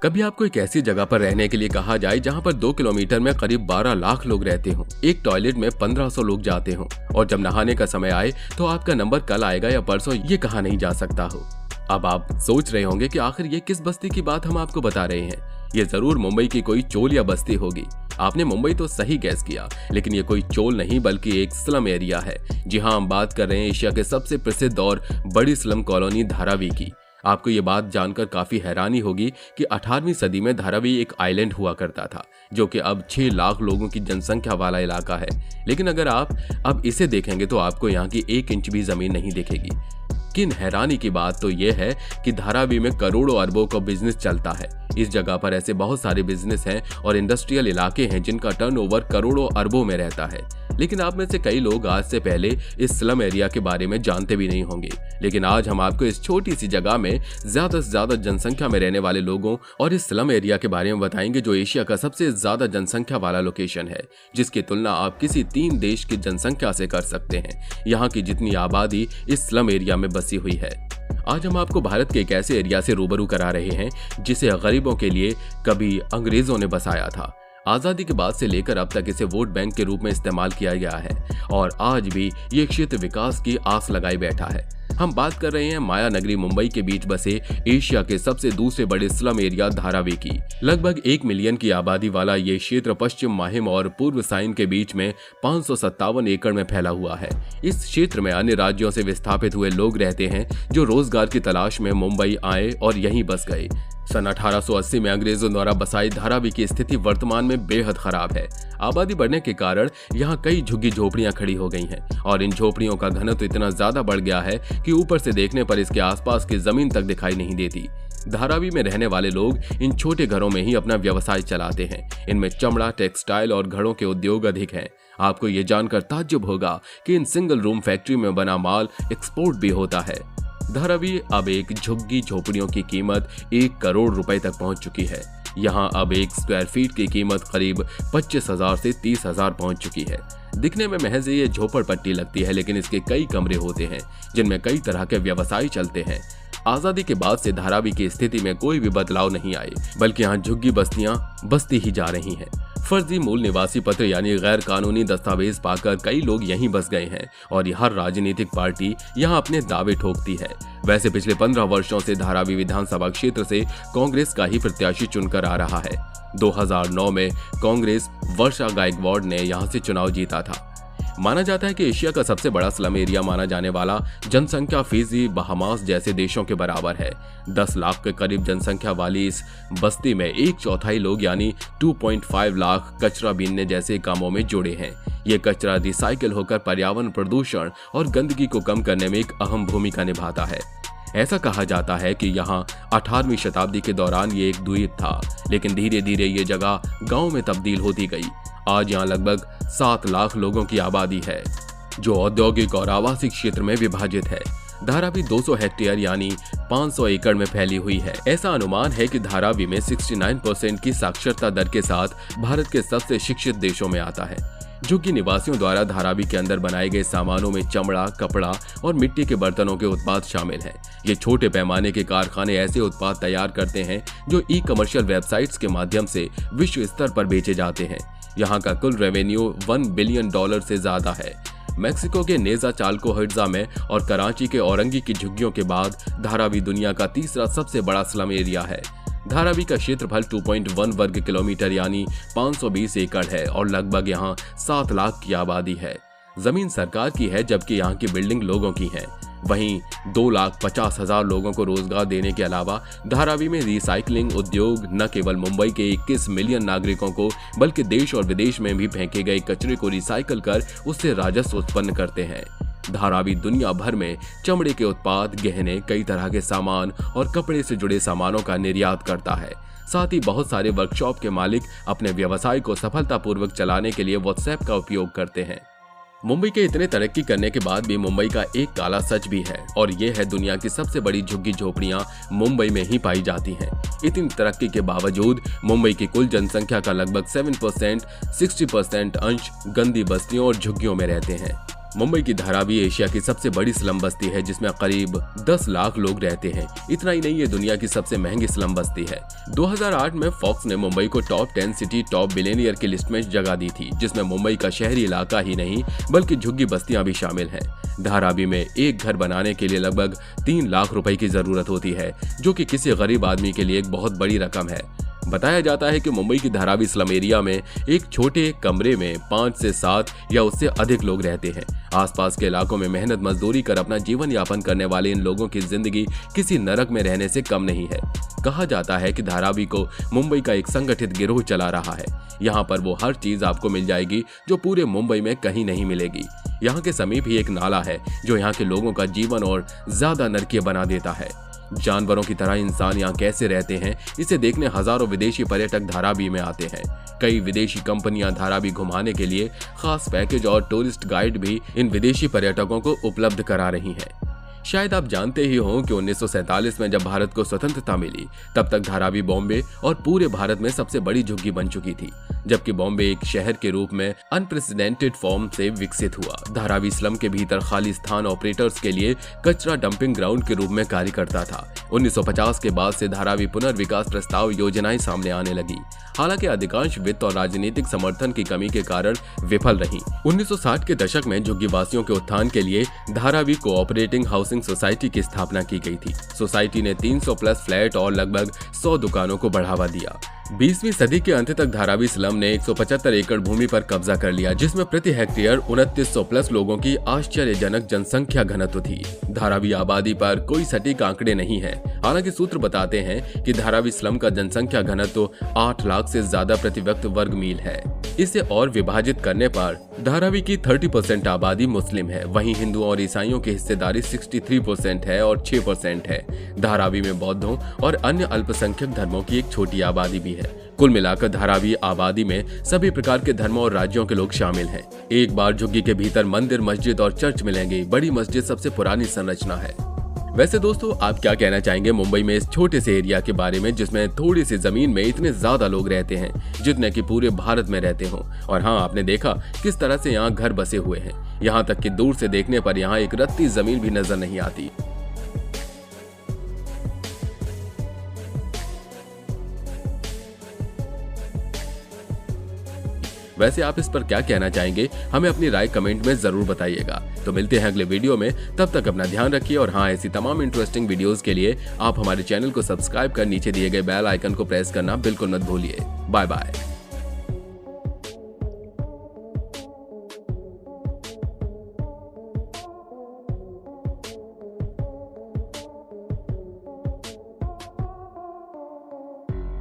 कभी आपको एक ऐसी जगह पर रहने के लिए कहा जाए जहां पर 2 किलोमीटर में करीब 12 लाख लोग रहते हों, एक टॉयलेट में 1500 लोग जाते हों और जब नहाने का समय आए तो आपका नंबर कल आएगा या परसों, ये कहा नहीं जा सकता हो। अब आप सोच रहे होंगे कि आखिर ये किस बस्ती की बात हम आपको बता रहे हैं। ये जरूर मुंबई की कोई चोल या बस्ती होगी। आपने मुंबई तो सही गैस किया, लेकिन ये कोई चोल नहीं बल्कि एक स्लम एरिया है। जी हाँ, हम बात कर रहे हैं एशिया के सबसे प्रसिद्ध और बड़ी स्लम कॉलोनी धारावी की। आपको ये बात जानकर काफी हैरानी होगी कि 18वीं सदी में धारावी एक आइलैंड हुआ करता था, जो कि अब 6 लाख लोगों की जनसंख्या वाला इलाका है। लेकिन अगर आप अब इसे देखेंगे तो आपको यहाँ की 1 इंच भी जमीन नहीं दिखेगी। किन हैरानी की बात तो यह है कि धारावी में करोड़ों अरबों का बिजनेस चलता है। इस जगह पर ऐसे बहुत सारे बिजनेस हैं और इंडस्ट्रियल इलाके हैं जिनका टर्नओवर करोड़ों अरबों में रहता है। लेकिन आप में से कई लोग आज से पहले इस स्लम एरिया के बारे में जानते भी नहीं होंगे। लेकिन आज हम आपको इस छोटी सी जगह में ज्यादा से ज्यादा जनसंख्या में रहने वाले लोगों और इस स्लम एरिया के बारे में बताएंगे, जो एशिया का सबसे ज्यादा जनसंख्या वाला लोकेशन है, जिसकी तुलना आप किसी 3 देश की जनसंख्या से कर सकते हैं। यहाँ की जितनी आबादी इस स्लम एरिया में बसी हुई है। आज हम आपको भारत के एक ऐसे एरिया से रूबरू करा रहे हैं जिसे गरीबों के लिए कभी अंग्रेजों ने बसाया था। आजादी के बाद से लेकर अब तक इसे वोट बैंक के रूप में इस्तेमाल किया गया है और आज भी ये क्षेत्र विकास की आस लगाई बैठा है। हम बात कर रहे हैं माया नगरी मुंबई के बीच बसे एशिया के सबसे दूसरे बड़े स्लम एरिया धारावी की। लगभग 1 मिलियन की आबादी वाला ये क्षेत्र पश्चिम माहिम और पूर्व साइन के बीच में 557 एकड़ में फैला हुआ है। इस क्षेत्र में अन्य राज्यों से विस्थापित हुए लोग रहते हैं जो रोजगार की तलाश में मुंबई आए और यहीं बस गए। सन 1880 में अंग्रेजों द्वारा बसाई धारावी की स्थिति वर्तमान में बेहद खराब है। आबादी बढ़ने के कारण यहाँ कई झुग्गी झोपड़ियां खड़ी हो गई हैं और इन झोपड़ियों का घनत्व इतना ज्यादा बढ़ गया है कि ऊपर से देखने पर इसके आसपास की जमीन तक दिखाई नहीं देती। धारावी में रहने वाले लोग इन छोटे घरों में ही अपना व्यवसाय चलाते हैं। इनमें चमड़ा, टेक्सटाइल और घड़ों के उद्योग अधिक हैं। आपको ये जानकर ताज्जुब होगा कि इन सिंगल रूम फैक्ट्री में बना माल एक्सपोर्ट भी होता है। धारावी अब एक झुग्गी झोपड़ियों की कीमत 1 करोड़ रुपए तक पहुंच चुकी है। यहाँ अब 1 स्क्वायर फीट की कीमत करीब 25,000 से 30,000 पहुंच चुकी है। दिखने में महज ये झोपड़पट्टी लगती है, लेकिन इसके कई कमरे होते हैं जिनमें कई तरह के व्यवसाय चलते हैं। आजादी के बाद से धारावी की स्थिति में कोई भी बदलाव नहीं आए, बल्कि यहाँ झुग्गी बस्तियां बसती ही जा रही हैं। फर्जी मूल निवासी पत्र यानी गैर कानूनी दस्तावेज पाकर कई लोग यहीं बस गए हैं और हर राजनीतिक पार्टी यहाँ अपने दावे ठोकती है। वैसे पिछले 15 वर्षों से धारावी विधानसभा क्षेत्र से कांग्रेस का ही प्रत्याशी चुनकर आ रहा है। 2009 में कांग्रेस वर्षा गायकवाड़ ने यहाँ से चुनाव जीता था। माना जाता है कि एशिया का सबसे बड़ा स्लम एरिया माना जाने वाला जनसंख्या फिजी, बहामास जैसे देशों के बराबर है। 10 लाख के करीब जनसंख्या वाली इस बस्ती में 1/4 लोग यानी 2.5 लाख कचरा बीनने जैसे कामों में जुड़े हैं। ये कचरा रिसाइकिल होकर पर्यावरण प्रदूषण और गंदगी को कम करने में एक अहम भूमिका निभाता है। ऐसा कहा जाता है कि यहाँ 18वीं शताब्दी के दौरान ये एक द्वीप था, लेकिन धीरे धीरे ये जगह गांव में तब्दील होती गई। आज यहाँ लगभग 7 लाख लोगों की आबादी है, जो औद्योगिक और आवासिक क्षेत्र में विभाजित है। धारावी 200 हेक्टेयर यानी 500 एकड़ में फैली हुई है। ऐसा अनुमान है कि धारावी में 69% की साक्षरता दर के साथ भारत के सबसे शिक्षित देशों में आता है। झुग्गी निवासियों द्वारा धारावी के अंदर बनाए गए सामानों में चमड़ा, कपड़ा और मिट्टी के बर्तनों के उत्पाद शामिल हैं। ये छोटे पैमाने के कारखाने ऐसे उत्पाद तैयार करते हैं जो ई-कमर्शियल वेबसाइट्स के माध्यम से विश्व स्तर पर बेचे जाते हैं। यहाँ का कुल रेवेन्यू $1 बिलियन से ज्यादा है। मेक्सिको के नेजा चाल्कोहिट्जा में और कराची के औरंगी की झुग्गियों के बाद धारावी दुनिया का तीसरा सबसे बड़ा स्लम एरिया है। धारावी का क्षेत्रफल 2.1 वर्ग किलोमीटर यानी 520 एकड़ है और लगभग यहाँ 7 लाख की आबादी है। जमीन सरकार की है, जबकि यहाँ की बिल्डिंग लोगों की है। वहीं 2,50,000 लोगों को रोजगार देने के अलावा धारावी में रिसाइकलिंग उद्योग न केवल मुंबई के 21 मिलियन नागरिकों को बल्कि देश और विदेश में भी फेंके गए कचरे को रिसाइकल कर उससे राजस्व उत्पन्न करते हैं। धारावी दुनिया भर में चमड़े के उत्पाद, गहने, कई तरह के सामान और कपड़े से जुड़े सामानों का निर्यात करता है। साथ ही बहुत सारे वर्कशॉप के मालिक अपने व्यवसाय को सफलतापूर्वक चलाने के लिए व्हाट्सएप का उपयोग करते हैं। मुंबई के इतने तरक्की करने के बाद भी मुंबई का एक काला सच भी है और ये है दुनिया की सबसे बड़ी झुग्गी झोपड़ियां मुंबई में ही पाई जाती हैं। इतनी तरक्की के बावजूद मुंबई की कुल जनसंख्या का लगभग 7% 60% अंश गंदी बस्तियों और झुग्गियों में रहते हैं। मुंबई की धारावी एशिया की सबसे बड़ी स्लम बस्ती है, जिसमें करीब 10 लाख लोग रहते हैं। इतना ही नहीं, ये दुनिया की सबसे महंगी स्लम बस्ती है। 2008 में फॉक्स ने मुंबई को टॉप 10 सिटी टॉप बिलियनियर की लिस्ट में जगह दी थी, जिसमें मुंबई का शहरी इलाका ही नहीं बल्कि झुग्गी बस्तियां भी शामिल हैं। धारावी में एक घर बनाने के लिए लगभग 3 लाख रुपए की जरूरत होती है, जो कि किसी गरीब आदमी के लिए एक बहुत बड़ी रकम है। बताया जाता है कि मुंबई की धारावी स्लम एरिया में एक छोटे कमरे में 5 से 7 या उससे अधिक लोग रहते हैं। आसपास के इलाकों में मेहनत मजदूरी कर अपना जीवन यापन करने वाले इन लोगों की जिंदगी किसी नरक में रहने से कम नहीं है। कहा जाता है कि धारावी को मुंबई का एक संगठित गिरोह चला रहा है। यहाँ पर वो हर चीज आपको मिल जाएगी जो पूरे मुंबई में कहीं नहीं मिलेगी। यहाँ के समीप ही एक नाला है जो यहाँ के लोगों का जीवन और ज्यादा नरकीय बना देता है। जानवरों की तरह इंसान यहाँ कैसे रहते हैं, इसे देखने हजारों विदेशी पर्यटक धारावी में आते हैं। कई विदेशी कंपनियां धारावी घुमाने के लिए खास पैकेज और टूरिस्ट गाइड भी इन विदेशी पर्यटकों को उपलब्ध करा रही हैं। शायद आप जानते ही हों कि 1947 में जब भारत को स्वतंत्रता मिली, तब तक धारावी बॉम्बे और पूरे भारत में सबसे बड़ी झुग्गी बन चुकी थी, जबकि बॉम्बे एक शहर के रूप में अनप्रेसिडेंटेड फॉर्म से विकसित हुआ। धारावी स्लम के भीतर खाली स्थान ऑपरेटर्स के लिए कचरा डंपिंग ग्राउंड के रूप में कार्य करता था। 1950 के बाद से धारावी पुनर्विकास प्रस्ताव योजनाएं सामने आने लगी, हालांकि अधिकांश वित्त और राजनीतिक समर्थन की कमी के कारण विफल रही। 1960 के दशक में झुग्गीवासियों के उत्थान के लिए धारावी कोऑपरेटिंग हाउसिंग सोसाइटी की स्थापना की गई थी। सोसाइटी ने 300 प्लस फ्लैट और लगभग 100 दुकानों को बढ़ावा दिया। 20वीं सदी के अंत तक धारावी स्लम ने 175 एकड़ भूमि पर कब्जा कर लिया, जिसमें प्रति हेक्टेयर 2900 प्लस लोगों की आश्चर्यजनक जनसंख्या घनत्व थी। धारावी आबादी पर कोई सटीक आंकड़े नहीं है, हालांकि सूत्र बताते हैं कि धारावी स्लम का जनसंख्या घनत्व 8 लाख से ज्यादा प्रति व्यक्ति वर्ग मील है। इसे और विभाजित करने पर धारावी की 30% आबादी मुस्लिम है, वहीं हिंदुओं और ईसाइयों की हिस्सेदारी 63% है और 6% है। धारावी में बौद्धों और अन्य अल्पसंख्यक धर्मों की एक छोटी आबादी भी है। कुल मिलाकर धारावी आबादी में सभी प्रकार के धर्मों और राज्यों के लोग शामिल हैं। एक बार झुग्गी के भीतर मंदिर, मस्जिद और चर्च मिलेंगे। बड़ी मस्जिद सबसे पुरानी संरचना है। वैसे दोस्तों, आप क्या कहना चाहेंगे मुंबई में इस छोटे से एरिया के बारे में, जिसमें थोड़ी सी जमीन में इतने ज्यादा लोग रहते हैं जितने कि पूरे भारत में रहते हों? और हाँ, आपने देखा किस तरह से यहाँ घर बसे हुए हैं। यहाँ तक कि दूर से देखने पर यहाँ एक रत्ती जमीन भी नजर नहीं आती। वैसे आप इस पर क्या कहना चाहेंगे, हमें अपनी राय कमेंट में जरूर बताइएगा। तो मिलते हैं अगले वीडियो में, तब तक अपना ध्यान रखिए। और हाँ, ऐसी तमाम इंटरेस्टिंग वीडियोस के लिए आप हमारे चैनल को सब्सक्राइब कर नीचे दिए गए बेल आइकन को प्रेस करना बिल्कुल मत भूलिए। Bye bye.